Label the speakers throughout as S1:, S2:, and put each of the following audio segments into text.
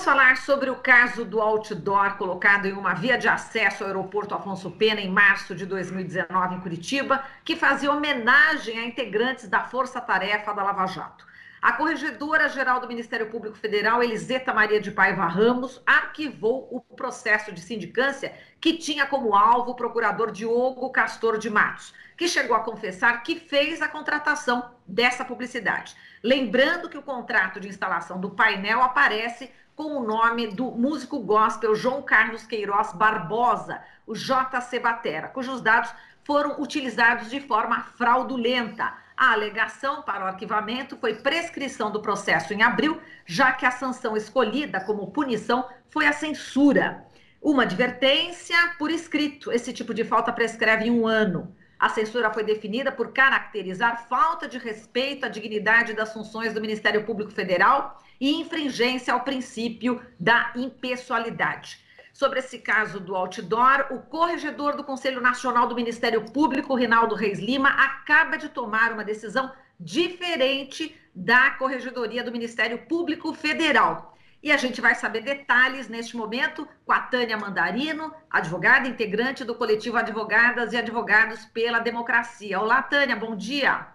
S1: falar sobre o caso do outdoor colocado em uma via de acesso ao aeroporto Afonso Pena em março de 2019 em Curitiba, que fazia homenagem a integrantes da Força Tarefa da Lava Jato. A Corregedora-Geral do Ministério Público Federal, Eliseta Maria de Paiva Ramos, arquivou o processo de sindicância que tinha como alvo o procurador Diogo Castor de Matos, que chegou a confessar que fez a contratação dessa publicidade. Lembrando que o contrato de instalação do painel aparece com o nome do músico gospel João Carlos Queiroz Barbosa, o JC Batera, cujos dados foram utilizados de forma fraudulenta. A alegação para o arquivamento foi prescrição do processo em abril, já que a sanção escolhida como punição foi a censura. Uma advertência por escrito. Esse tipo de falta prescreve em 1 ano. A censura foi definida por caracterizar falta de respeito à dignidade das funções do Ministério Público Federal e infringência ao princípio da impessoalidade. Sobre esse caso do outdoor, o corregedor do Conselho Nacional do Ministério Público, Rinaldo Reis Lima, acaba de tomar uma decisão diferente da Corregedoria do Ministério Público Federal. E a gente vai saber detalhes neste momento com a Tânia Mandarino, advogada integrante do coletivo Advogadas e Advogados pela Democracia. Olá, Tânia, bom dia.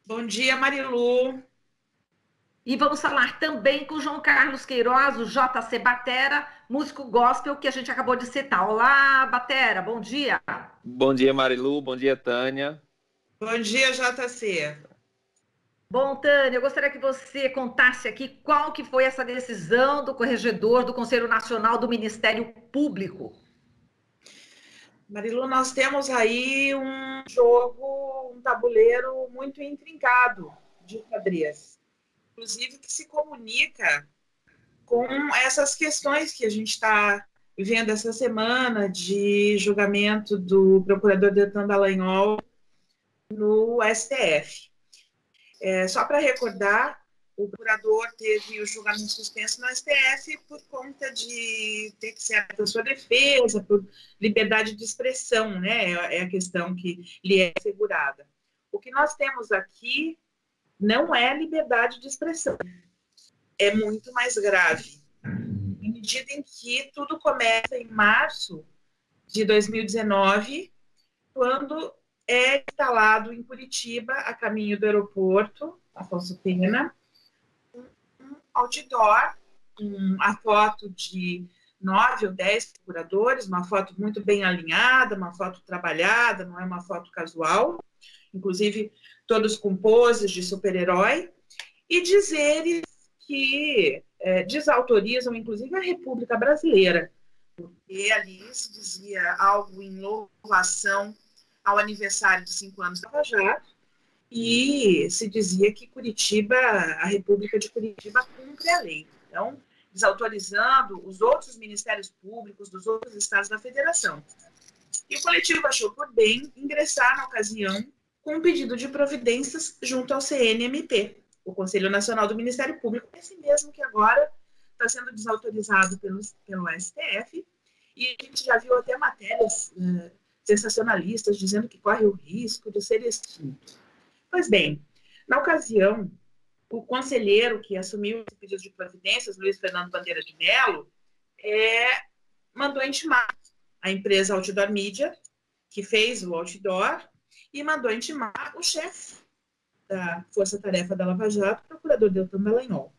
S2: Bom dia, Marilu.
S1: E vamos falar também com o João Carlos Queiroz, o JC Batera, músico gospel que a gente acabou de citar. Olá, Batera, bom dia.
S3: Bom dia, Marilu, bom dia, Tânia.
S2: Bom dia, JC.
S1: Bom, Tânia, eu gostaria que você contasse aqui qual que foi essa decisão do corregedor do Conselho Nacional do Ministério Público.
S2: Marilu, nós temos aí um jogo, um tabuleiro muito intrincado de xadrez, inclusive que se comunica com essas questões que a gente está vivendo essa semana de julgamento do procurador Deltan Dallagnol no STF. Só para recordar, o procurador teve o julgamento suspenso no STF por conta de ter que ser a sua defesa, por liberdade de expressão, né? É a questão que lhe é assegurada. O que nós temos aqui não é liberdade de expressão, é muito mais grave. Em medida em que tudo começa em março de 2019, quando é instalado em Curitiba, a caminho do aeroporto Afonso Pena, um outdoor, a foto de 9 ou 10 procuradores, uma foto muito bem alinhada, uma foto trabalhada, não é uma foto casual, inclusive todos com poses de super-herói, e dizeres que desautorizam, inclusive, a República Brasileira, porque ali se dizia algo em louvação ao aniversário de 5 anos da Lava Jato, e se dizia que Curitiba, a República de Curitiba, cumpre a lei. Então, desautorizando os outros ministérios públicos dos outros estados da federação. E o coletivo achou por bem ingressar, na ocasião, com um pedido de providências junto ao CNMP, o Conselho Nacional do Ministério Público, esse mesmo que agora está sendo desautorizado pelo STF, e a gente já viu até matérias sensacionalistas dizendo que corre o risco de ser extinto. Pois bem, na ocasião, o conselheiro que assumiu esse pedido de providências, Luiz Fernando Bandeira de Mello, mandou intimar a empresa Outdoor Media, que fez o outdoor, e mandou intimar o chefe da Força Tarefa da Lava Jato, o procurador Deltan Dallagnol.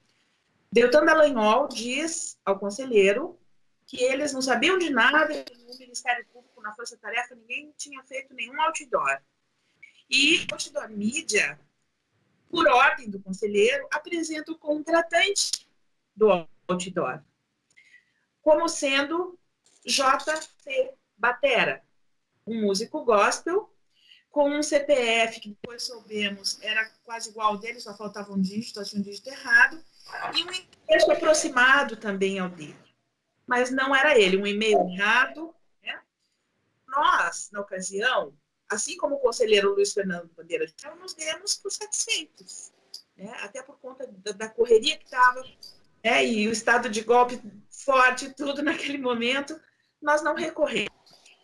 S2: Deltan Dallagnol diz ao conselheiro que eles não sabiam de nada, que no Ministério Público, na Força Tarefa, ninguém tinha feito nenhum outdoor. E o Outdoor Media, por ordem do conselheiro, apresenta o contratante do outdoor como sendo JC Batera, um músico gospel, com um CPF que depois soubemos era quase igual ao dele, só faltava um dígito, achei um dígito errado, e um endereço aproximado também ao dele. Mas não era ele, um e-mail errado, né? Nós, na ocasião, assim como o conselheiro Luiz Fernando Bandeira de Mello, nos demos por satisfeitos, né? Até por conta da correria que estava, né? E o estado de golpe forte e tudo naquele momento, nós não recorremos.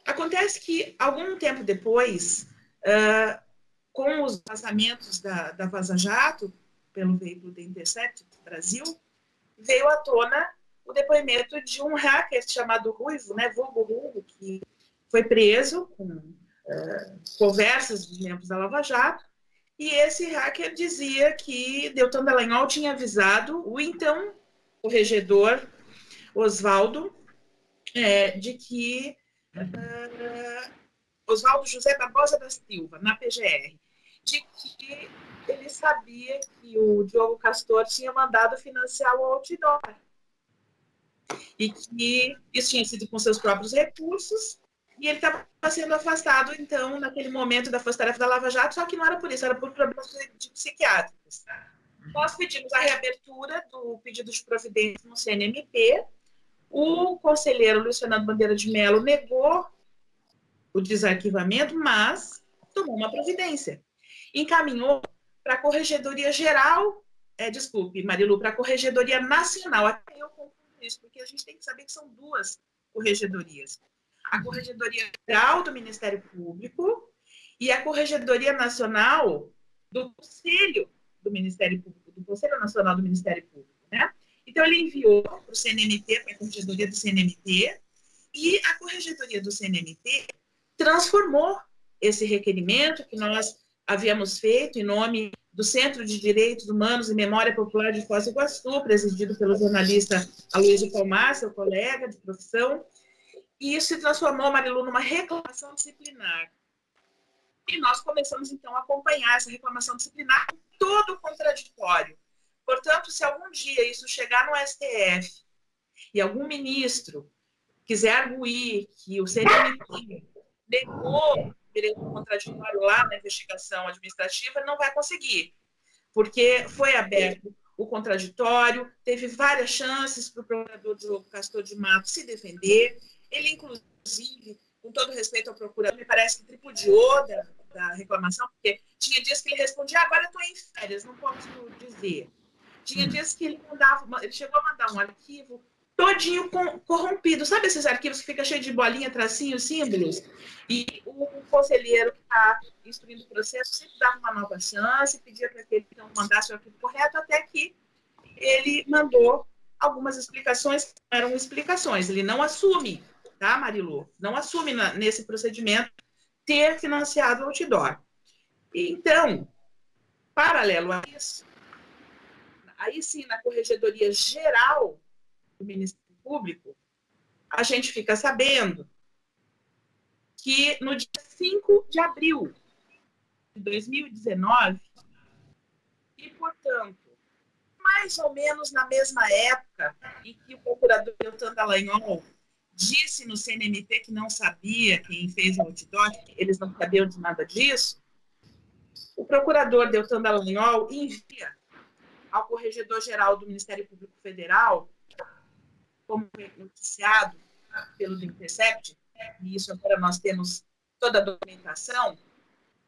S2: Acontece que, algum tempo depois, com os vazamentos da Vaza Jato, pelo veículo The Intercept Brasil, veio à tona o depoimento de um hacker chamado Ruivo, né, vulgo Ruivo, que foi preso com conversas dos membros da Lava Jato, e esse hacker dizia que Deltan Dallagnol tinha avisado o então corregedor Oswaldo de que Oswaldo José Barbosa da Silva, na PGR, de que ele sabia que o Diogo Castor tinha mandado financiar o outdoor e que isso tinha sido com seus próprios recursos, e ele estava sendo afastado, então, naquele momento da força-tarefa da Lava Jato, só que não era por isso, era por problemas psiquiátricos. Nós pedimos a reabertura do pedido de providência no CNMP, o conselheiro Luiz Fernando Bandeira de Mello negou o desarquivamento, mas tomou uma providência. Encaminhou para a Corregedoria Geral, desculpe, Marilu, para a Corregedoria Nacional. Até eu confundo isso, porque a gente tem que saber que são duas corregedorias. A Corregedoria Geral do Ministério Público e a Corregedoria Nacional do Conselho do Ministério Público, do Conselho Nacional do Ministério Público, né? Então, ele enviou para o CNMP, para a Corregedoria do CNMP, e a Corregedoria do CNMP transformou esse requerimento que nós havíamos feito em nome do Centro de Direitos Humanos e Memória Popular de Foz do Iguaçu, presidido pelo jornalista Aloysio Palmar, seu colega de profissão, e isso se transformou, Marilu, numa reclamação disciplinar. E nós começamos, então, a acompanhar essa reclamação disciplinar com todo o contraditório. Portanto, se algum dia isso chegar no STF e algum ministro quiser arguir que o CNMP negou o direito contraditório lá na investigação administrativa, não vai conseguir, porque foi aberto o contraditório, teve várias chances para o procurador Diogo Castor de Matos se defender, ele, inclusive, com todo respeito ao procurador, me parece que tripudiou da reclamação, porque tinha dias que ele respondia, agora eu estou em férias, não posso dizer. Tinha dias que ele chegou a mandar um arquivo todinho corrompido. Sabe esses arquivos que fica cheio de bolinha, tracinhos, símbolos? E o conselheiro que está instruindo o processo sempre dava uma nova chance, pedia para que ele então mandasse o arquivo correto, até que ele mandou algumas explicações que não eram explicações. Ele não assume, tá, Marilu? Não assume nesse procedimento ter financiado o outdoor. Então, paralelo a isso, aí sim, na Corregedoria Geral do Ministério Público, a gente fica sabendo que no dia 5 de abril de 2019, e, portanto, mais ou menos na mesma época em que o procurador Deltan Dallagnol disse no CNMP que não sabia quem fez o outdoor, que eles não sabiam de nada disso, o procurador Deltan Dallagnol envia ao Corregedor-Geral do Ministério Público Federal, como noticiado pelo The Intercept, e isso agora nós temos toda a documentação,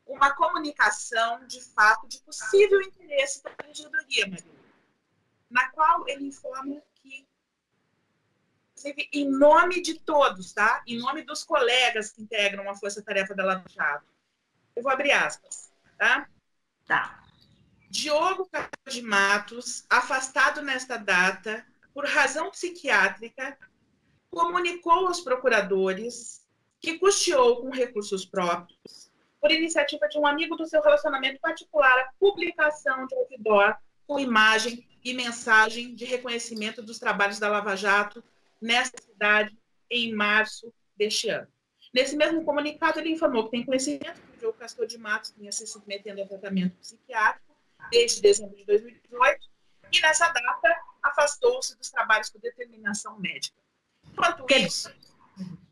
S2: uma comunicação de fato de possível interesse da Corregedoria, Maria, na qual ele informa que, inclusive, em nome de todos, tá? Em nome dos colegas que integram a Força-Tarefa da Lava Jato, eu vou abrir aspas, tá?
S1: Tá.
S2: Diogo Castor de Matos, afastado nesta data, por razão psiquiátrica, comunicou aos procuradores que custeou com recursos próprios, por iniciativa de um amigo do seu relacionamento particular, a publicação de outdoor com imagem e mensagem de reconhecimento dos trabalhos da Lava Jato nesta cidade em março deste ano. Nesse mesmo comunicado, ele informou que tem conhecimento que o Diogo Castor de Matos vinha se submetendo a tratamento psiquiátrico desde dezembro de 2018, e nessa data afastou-se dos trabalhos por determinação médica. Enquanto isso,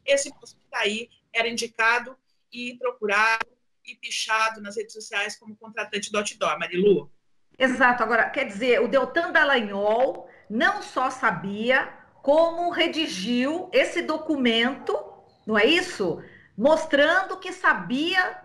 S2: esse moço que está aí era indicado e procurado e pichado nas redes sociais como contratante do outdoor, Marilu.
S1: Exato. Agora, quer dizer, o Deltan Dallagnol não só sabia, como redigiu esse documento, não é isso? Mostrando que sabia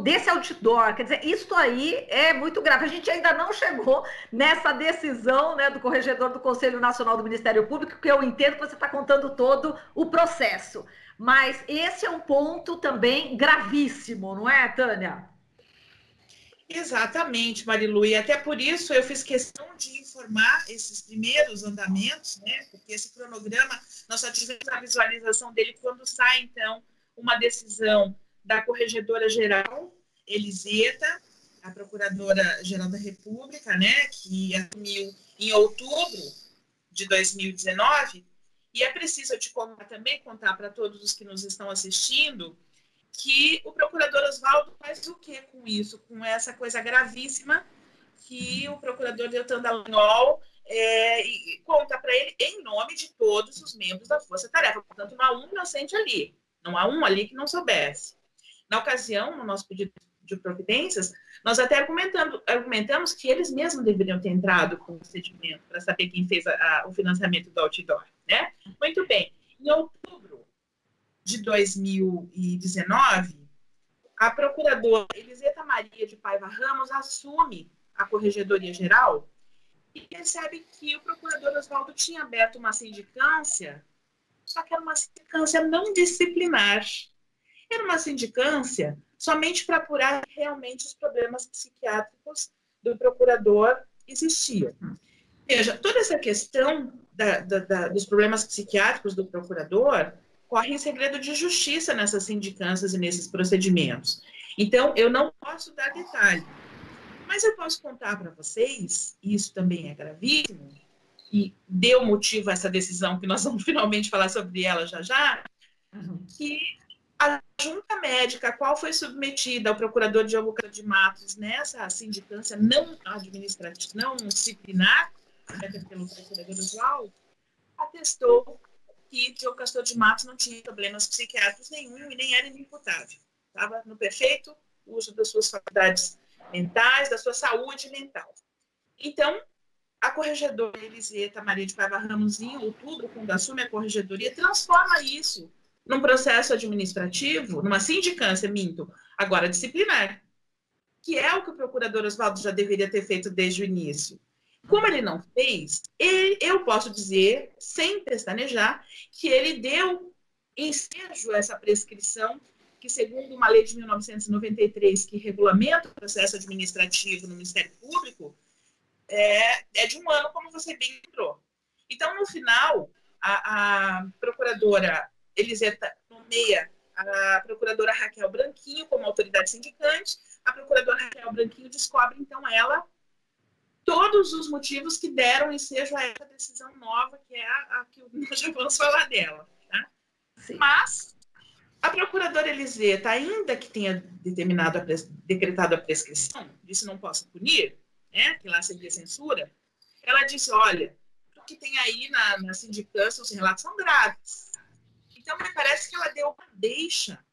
S1: desse outdoor. Quer dizer, isso aí é muito grave. A gente ainda não chegou nessa decisão, né, do corregedor do Conselho Nacional do Ministério Público, que eu entendo que você está contando todo o processo. Mas esse é um ponto também gravíssimo, não é, Tânia?
S2: Exatamente, Marilu, e até por isso eu fiz questão de informar esses primeiros andamentos, né? Porque esse cronograma, nós só tivemos a visualização dele quando sai, então, uma decisão da Corregedora Geral, Eliseta, a Procuradora-Geral da República, né? Que assumiu em outubro de 2019, e é preciso te contar para todos os que nos estão assistindo, que o procurador Oswaldo faz o que com isso? Com essa coisa gravíssima que o procurador Deltan Dallagnol conta para ele em nome de todos os membros da Força Tarefa. Portanto, não há um inocente ali. Não há um ali que não soubesse. Na ocasião, no nosso pedido de providências, nós até argumentamos que eles mesmos deveriam ter entrado com o procedimento para saber quem fez o financiamento do outdoor, né? Muito bem. Em outubro de 2019, a procuradora Eliseta Maria de Paiva Ramos assume a Corregedoria Geral e percebe que o procurador Oswaldo tinha aberto uma sindicância, só que era uma sindicância não disciplinar. Era uma sindicância somente para apurar realmente os problemas psiquiátricos do procurador existiam. Veja, toda essa questão dos problemas psiquiátricos do procurador corre em segredo de justiça nessas sindicâncias e nesses procedimentos. Então, eu não posso dar detalhe. Mas eu posso contar para vocês, e isso também é gravíssimo, e deu motivo a essa decisão, que nós vamos finalmente falar sobre ela já, que a junta médica, a qual foi submetida ao procurador Diogo Castro de Matos nessa sindicância não administrativa, não disciplinar, pelo procurador Oswaldo, atestou que Diogo Castro de Matos não tinha problemas psiquiátricos nenhum e nem era inimputável. Estava no perfeito uso das suas faculdades mentais, da sua saúde mental. Então, a corregedora Eliseta Maria de Paiva Ramos, em outubro, quando assume a corregedoria, transforma isso num processo administrativo, numa sindicância, agora disciplinar, que é o que o procurador Oswaldo já deveria ter feito desde o início. Como ele não fez, eu posso dizer, sem pestanejar, que ele deu ensejo a essa prescrição, que segundo uma lei de 1993, que regulamenta o processo administrativo no Ministério Público, é de 1 ano, como você bem lembrou. Então, no final, a procuradora Eliseta nomeia a procuradora Raquel Branquinho como autoridade sindicante. A procuradora Raquel Branquinho descobre, então, ela todos os motivos que deram ensejo a essa decisão nova, que é a que nós já vamos falar dela. Tá? Mas a procuradora Eliseta, ainda que tenha decretado a prescrição, disse não posso punir, né, que lá seria censura, ela disse, olha, o que tem aí na sindicância, os relatos são graves. Então, me parece que ela deu uma deixa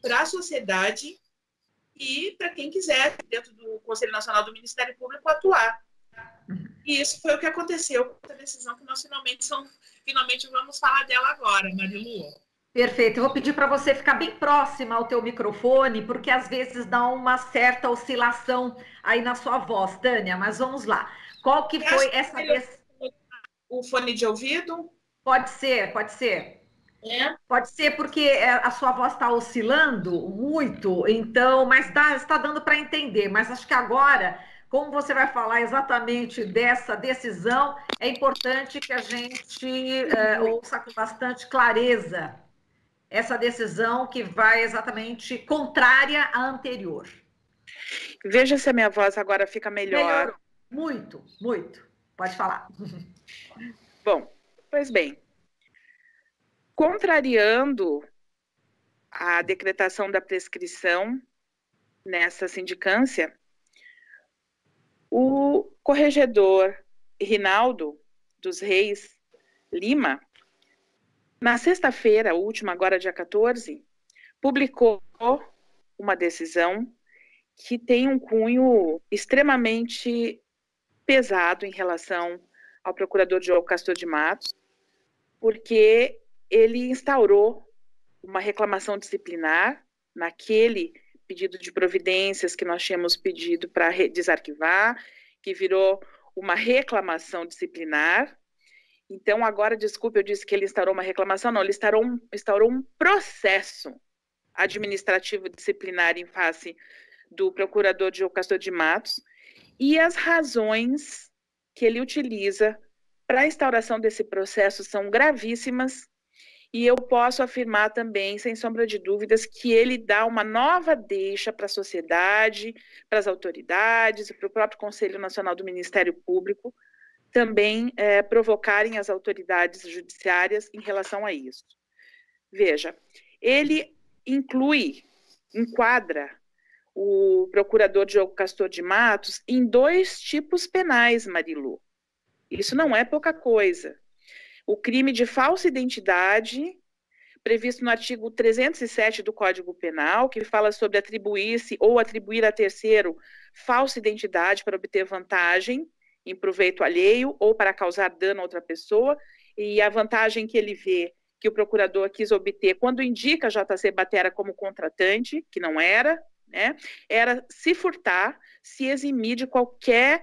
S2: para a sociedade e para quem quiser, dentro do Conselho Nacional do Ministério Público, atuar. E isso foi o que aconteceu com essa decisão que nós finalmente vamos falar dela agora, Marilu.
S1: Perfeito. Eu vou pedir para você ficar bem próxima ao teu microfone, porque às vezes dá uma certa oscilação aí na sua voz, Tânia, mas vamos lá. Qual que foi essa decisão?
S2: O fone de ouvido?
S1: Pode ser. Pode ser porque a sua voz está oscilando muito, então, mas está dando para entender. Mas acho que agora, como você vai falar exatamente dessa decisão, é importante que a gente ouça com bastante clareza essa decisão que vai exatamente contrária à anterior.
S2: Veja se a minha voz agora fica melhor.
S1: Muito. Pode falar.
S2: Bom, pois bem. Contrariando a decretação da prescrição nessa sindicância, o corregedor Rinaldo dos Reis Lima, na sexta-feira, última, agora dia 14, publicou uma decisão que tem um cunho extremamente pesado em relação ao procurador Diogo Castro de Matos, porque ele instaurou uma reclamação disciplinar naquele pedido de providências que nós tínhamos pedido para desarquivar, que virou uma reclamação disciplinar. Então, agora, desculpe, eu disse que ele instaurou uma reclamação, não, ele instaurou um processo administrativo disciplinar em face do procurador Diogo Castor de Matos e as razões que ele utiliza para a instauração desse processo são gravíssimas, e eu posso afirmar também, sem sombra de dúvidas, que ele dá uma nova deixa para a sociedade, para as autoridades e para o próprio Conselho Nacional do Ministério Público também provocarem as autoridades judiciárias em relação a isso. Veja, ele enquadra o procurador Diogo Castor de Matos em 2 tipos penais, Marilu. Isso não é pouca coisa. O crime de falsa identidade, previsto no artigo 307 do Código Penal, que fala sobre atribuir-se ou atribuir a terceiro falsa identidade para obter vantagem em proveito alheio ou para causar dano a outra pessoa, e a vantagem que ele vê que o procurador quis obter quando indica JC Batera como contratante, que não era, né, era se furtar, se eximir de qualquer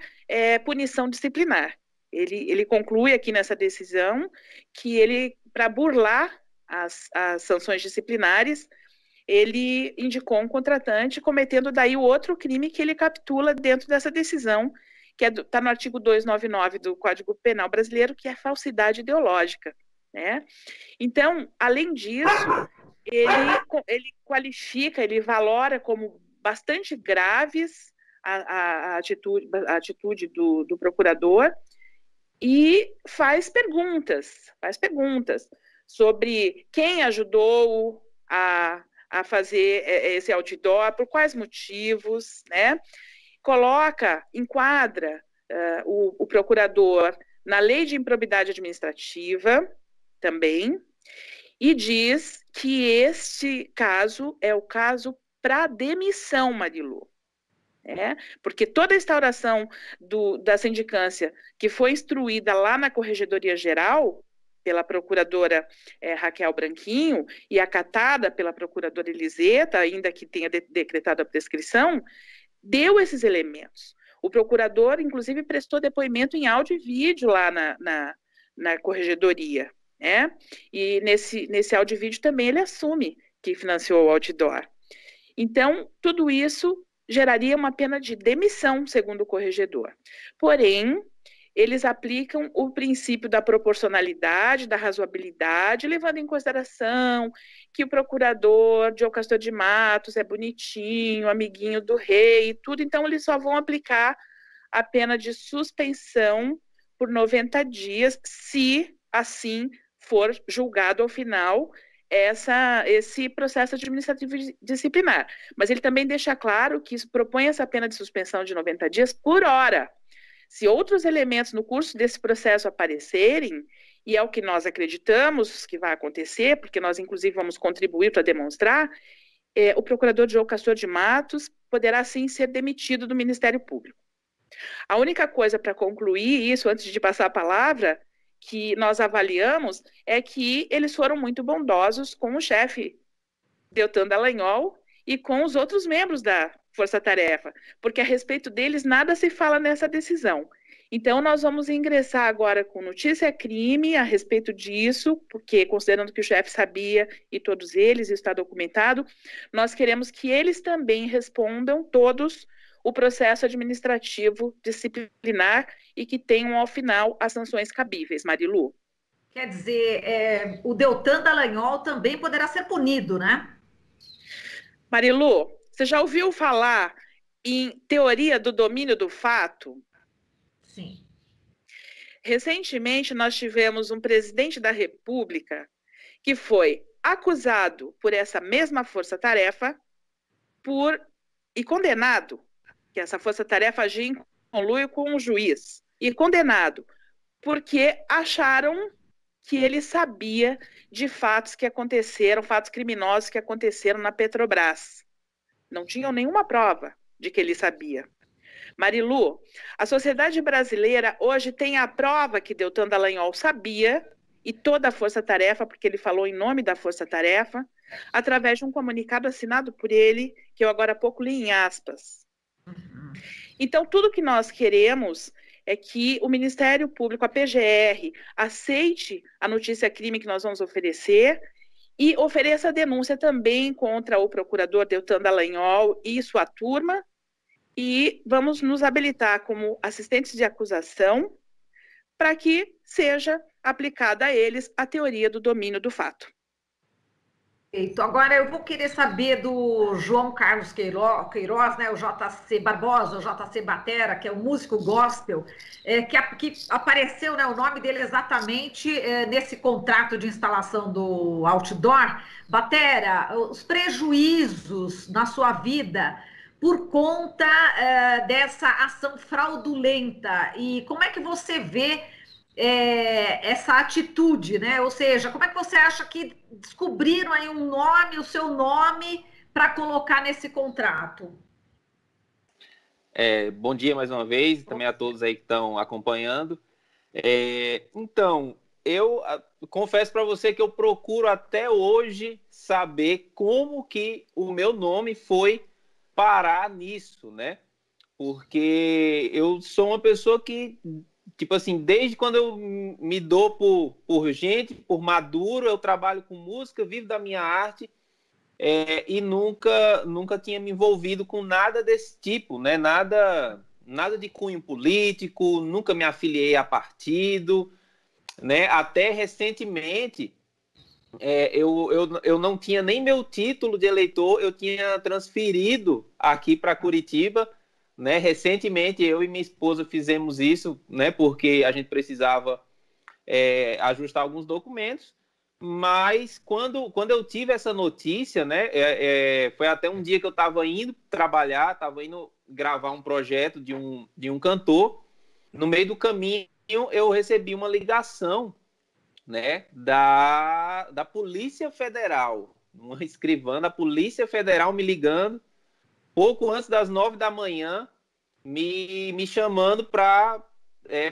S2: punição disciplinar. Ele conclui aqui nessa decisão que ele, para burlar as sanções disciplinares, ele indicou um contratante, cometendo daí o outro crime que ele capitula dentro dessa decisão, que está no artigo 299 do Código Penal brasileiro, que é falsidade ideológica, né? Então, além disso, ele qualifica, ele valora como bastante graves a atitude do procurador, e faz perguntas sobre quem ajudou a fazer esse outdoor, por quais motivos, né? Enquadra o procurador na lei de improbidade administrativa também, e diz que este caso é o caso para demissão, Marilu. Porque toda a instauração da sindicância que foi instruída lá na Corregedoria Geral pela procuradora Raquel Branquinho e acatada pela procuradora Eliseta, ainda que tenha decretado a prescrição, deu esses elementos. O procurador, inclusive, prestou depoimento em áudio e vídeo lá na Corregedoria, né? E nesse áudio e vídeo também ele assume que financiou o outdoor. Então, tudo isso geraria uma pena de demissão, segundo o corregedor. Porém, eles aplicam o princípio da proporcionalidade, da razoabilidade, levando em consideração que o procurador Diogo Castor de Matos é bonitinho, amiguinho do rei e tudo, então eles só vão aplicar a pena de suspensão por 90 dias, se assim for julgado ao final esse processo administrativo disciplinar. Mas ele também deixa claro que propõe essa pena de suspensão de 90 dias por hora. Se outros elementos no curso desse processo aparecerem, e é o que nós acreditamos que vai acontecer, porque nós, inclusive, vamos contribuir para demonstrar, o procurador Diogo Castor de Matos poderá, sim, ser demitido do Ministério Público. A única coisa para concluir isso, antes de passar a palavra, que nós avaliamos, é que eles foram muito bondosos com o chefe Deltan Dallagnol e com os outros membros da Força-Tarefa, porque a respeito deles nada se fala nessa decisão. Então, nós vamos ingressar agora com notícia-crime a respeito disso, porque, considerando que o chefe sabia, e todos eles, isso está documentado, nós queremos que eles também respondam, todos, o processo administrativo disciplinar e que tenham, ao final, as sanções cabíveis. Marilu?
S1: Quer dizer, o Deltan Dallagnol também poderá ser punido, né?
S2: Marilu, você já ouviu falar em teoria do domínio do fato?
S1: Sim.
S2: Recentemente, nós tivemos um presidente da República que foi acusado por essa mesma força-tarefa e condenado, que essa força-tarefa agia em conluio com o juiz, e condenado porque acharam que ele sabia de fatos que aconteceram, fatos criminosos que aconteceram na Petrobras. Não tinham nenhuma prova de que ele sabia. Marilu, a sociedade brasileira hoje tem a prova que Deltan Dallagnol sabia, e toda a força-tarefa, porque ele falou em nome da força-tarefa, através de um comunicado assinado por ele, que eu agora há pouco li em aspas. Então, tudo que nós queremos é que o Ministério Público, a PGR, aceite a notícia-crime que nós vamos oferecer e ofereça denúncia também contra o procurador Deltan Dallagnol e sua turma, e vamos nos habilitar como assistentes de acusação para que seja aplicada a eles a teoria do domínio do fato.
S1: Então, agora eu vou querer saber do João Carlos Queiroz, né, o JC Barbosa, o JC Batera, que é um músico gospel, que apareceu, né, o nome dele exatamente nesse contrato de instalação do outdoor. Batera, os prejuízos na sua vida por conta dessa ação fraudulenta, e como é que você vê essa atitude, né? Ou seja, como é que você acha que descobriram aí um nome, o seu nome, para colocar nesse contrato?
S3: Bom dia mais uma vez, também a todos aí que estão acompanhando. Então, eu confesso para você que eu procuro até hoje saber como que o meu nome foi parar nisso, né? Porque eu sou uma pessoa que, tipo assim, desde quando eu me dou por gente, por maduro, eu trabalho com música, vivo da minha arte, e nunca tinha me envolvido com nada desse tipo, né? Nada de cunho político, nunca me afiliei a partido, né? Até recentemente, eu não tinha nem meu título de eleitor, eu tinha transferido aqui para Curitiba, né? Recentemente eu e minha esposa fizemos isso, né? Porque a gente precisava ajustar alguns documentos, mas quando eu tive essa notícia, né? Foi até um dia que eu estava indo trabalhar, estava indo gravar um projeto de um cantor. No meio do caminho eu recebi uma ligação, né? Da Polícia Federal, uma escrivã da Polícia Federal me ligando pouco antes das 9 da manhã, me chamando para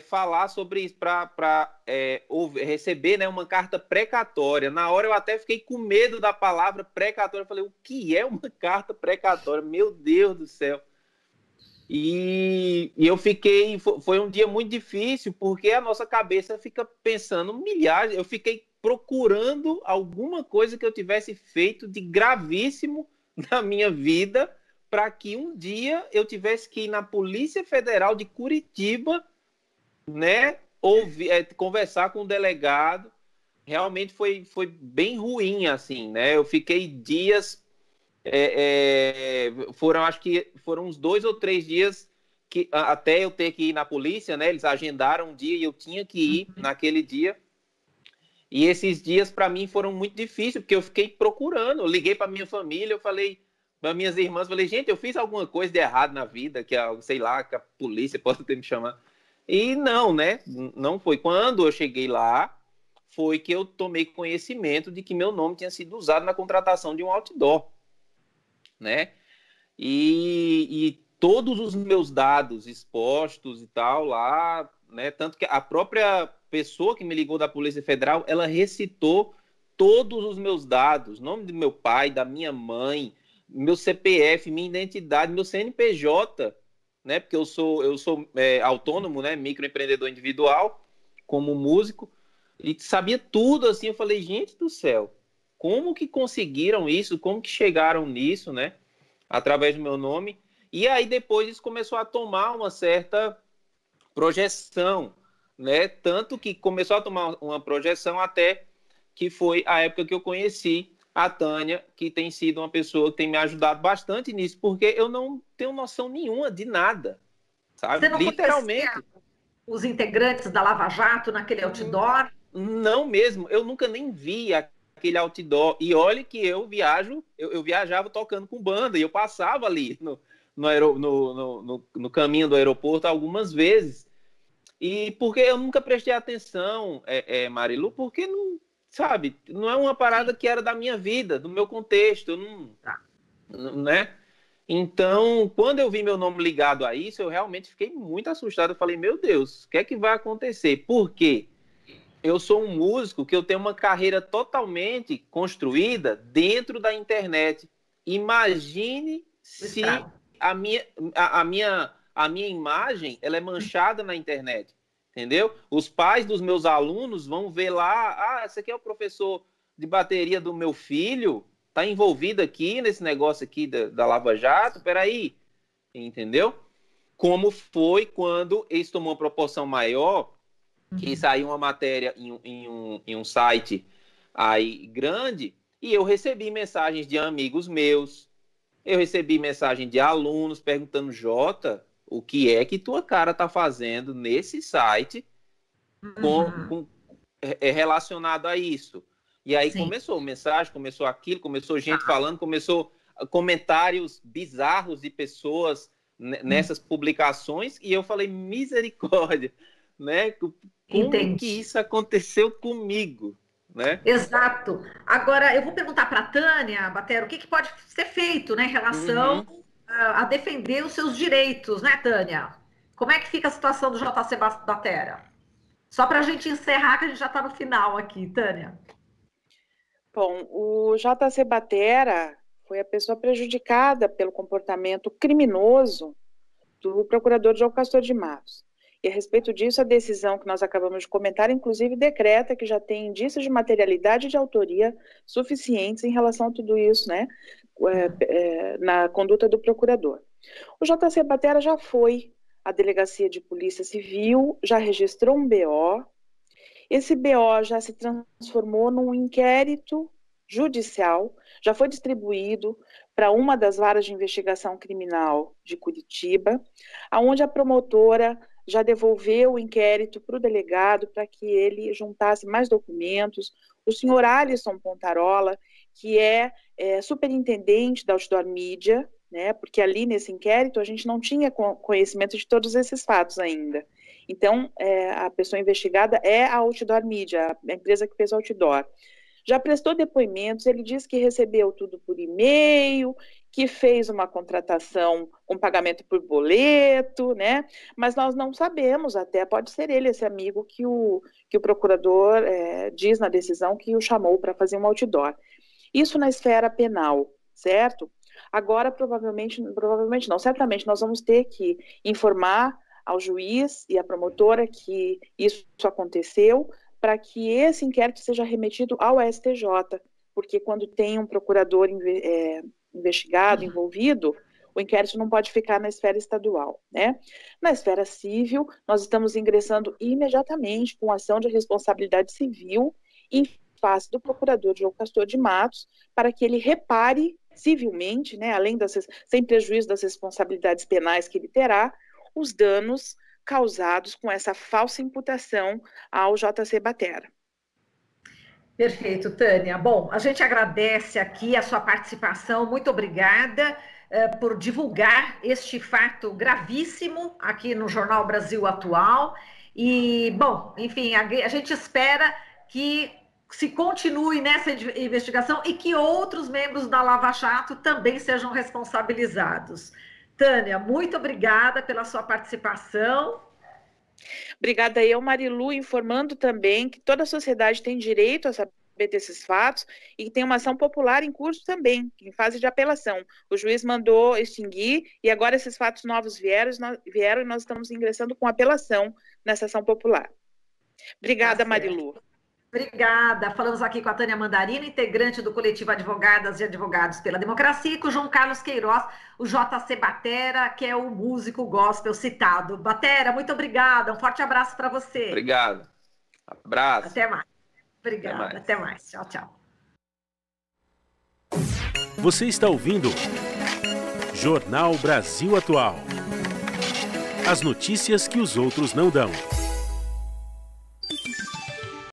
S3: falar sobre isso, para receber, né, uma carta precatória. Na hora eu até fiquei com medo da palavra precatória. Eu falei, o que é uma carta precatória? Meu Deus do céu! E eu fiquei... Foi um dia muito difícil, porque a nossa cabeça fica pensando milhares... Eu fiquei procurando alguma coisa que eu tivesse feito de gravíssimo na minha vida, para que um dia eu tivesse que ir na Polícia Federal de Curitiba, né, conversar com o delegado. Realmente foi bem ruim, assim, né? Eu fiquei dias, acho que foram uns 2 ou 3 dias que até eu ter que ir na polícia, né? Eles agendaram um dia e eu tinha que ir naquele dia. E esses dias para mim foram muito difíceis, porque eu fiquei procurando. Eu liguei para minha família, eu falei para minhas irmãs, falei, gente, eu fiz alguma coisa de errado na vida, que sei lá, que a polícia pode ter me chamado. E não, né? Não foi. Quando eu cheguei lá, foi que eu tomei conhecimento de que meu nome tinha sido usado na contratação de um outdoor, né? E todos os meus dados expostos e tal lá, né? Tanto que a própria pessoa que me ligou da Polícia Federal, ela recitou todos os meus dados, nome do meu pai, da minha mãe, meu CPF, minha identidade, meu CNPJ, né? Porque eu sou autônomo, né? Microempreendedor individual, como músico, e sabia tudo assim. Eu falei, gente do céu, como que conseguiram isso? Como que chegaram nisso, né? Através do meu nome. E aí depois isso começou a tomar uma certa projeção, né? Tanto que começou a tomar uma projeção até que foi a época que eu conheci a Tânia, que tem sido uma pessoa que tem me ajudado bastante nisso, porque eu não tenho noção nenhuma de nada, sabe?
S1: Você não
S3: Literalmente.
S1: Os integrantes da Lava Jato naquele outdoor?
S3: Não mesmo, eu nunca nem vi aquele outdoor. E olha que eu viajava tocando com banda, e eu passava ali no caminho do aeroporto algumas vezes. E porque eu nunca prestei atenção, Marilu, porque não, sabe, não é uma parada que era da minha vida, do meu contexto, eu não, né? Então, quando eu vi meu nome ligado a isso, eu realmente fiquei muito assustado. Eu falei, meu Deus, o que é que vai acontecer? Por quê? Eu sou um músico que eu tenho uma carreira totalmente construída dentro da internet. Imagine se a minha imagem ela é manchada na internet, entendeu? Os pais dos meus alunos vão ver lá, esse aqui é o professor de bateria do meu filho tá envolvido aqui nesse negócio aqui da Lava Jato, peraí, entendeu? Como foi quando isso tomou uma proporção maior, que saiu uma matéria em um site aí grande, e eu recebi mensagens de amigos meus, eu recebi mensagem de alunos perguntando, Jota, o que é que tua cara tá fazendo nesse site relacionado a isso? E aí começou mensagem, começou aquilo, começou gente falando, começou comentários bizarros de pessoas nessas publicações, e eu falei, misericórdia, né? Como que isso aconteceu comigo, né?
S1: Exato. Agora, eu vou perguntar para a Tânia, Batera, o que pode ser feito, né, em relação a defender os seus direitos, né, Tânia? Como é que fica a situação do JC Batera? Só para a gente encerrar, que a gente já está no final aqui, Tânia.
S2: Bom, o JC Batera foi a pessoa prejudicada pelo comportamento criminoso do procurador João Castor de Matos. E a respeito disso, a decisão que nós acabamos de comentar, inclusive, decreta que já tem indícios de materialidade e de autoria suficientes em relação a tudo isso, né, na conduta do procurador. O JC Batera já foi à Delegacia de Polícia Civil, já registrou um BO. Esse BO já se transformou num inquérito judicial, já foi distribuído para uma das varas de investigação criminal de Curitiba, onde a promotora já devolveu o inquérito para o delegado para que ele juntasse mais documentos. O senhor Alisson Pontarola, que é superintendente da Outdoor Media, né, porque ali nesse inquérito a gente não tinha conhecimento de todos esses fatos ainda. Então, a pessoa investigada é a Outdoor Media, a empresa que fez o outdoor. Já prestou depoimentos, ele disse que recebeu tudo por e-mail, que fez uma contratação com pagamento por boleto, né? Mas nós não sabemos, até pode ser ele, esse amigo que o procurador diz na decisão que o chamou para fazer um outdoor. Isso na esfera penal, certo? Agora, provavelmente não, certamente nós vamos ter que informar ao juiz e à promotora que isso aconteceu, para que esse inquérito seja remetido ao STJ, porque quando tem um procurador investigado, envolvido, o inquérito não pode ficar na esfera estadual, né? Na esfera civil, nós estamos ingressando imediatamente com ação de responsabilidade civil em face do procurador João Castor de Matos, para que ele repare civilmente, né, além sem prejuízo das responsabilidades penais que ele terá, os danos causados com essa falsa imputação ao JC Batera.
S1: Perfeito, Tânia. Bom, a gente agradece aqui a sua participação, muito obrigada por divulgar este fato gravíssimo aqui no Jornal Brasil Atual. E, bom, enfim, a gente espera que se continue nessa investigação e que outros membros da Lava Jato também sejam responsabilizados. Tânia, muito obrigada pela sua participação.
S2: Obrigada eu, Marilu, informando também que toda a sociedade tem direito a saber desses fatos e que tem uma ação popular em curso também, em fase de apelação. O juiz mandou extinguir e agora esses fatos novos vieram e nós estamos ingressando com apelação nessa ação popular. Obrigada, Marilu.
S1: Obrigada. Falamos aqui com a Tânia Mandarino, integrante do coletivo Advogadas e Advogados pela Democracia, e com o João Carlos Queiroz, o JC Batera, que é o músico gospel citado. Batera, muito obrigada. Um forte abraço para você.
S3: Obrigado. Abraço.
S1: Até mais. Obrigada. Até mais. Tchau, tchau.
S4: Você está ouvindo Jornal Brasil Atual. As notícias que os outros não dão.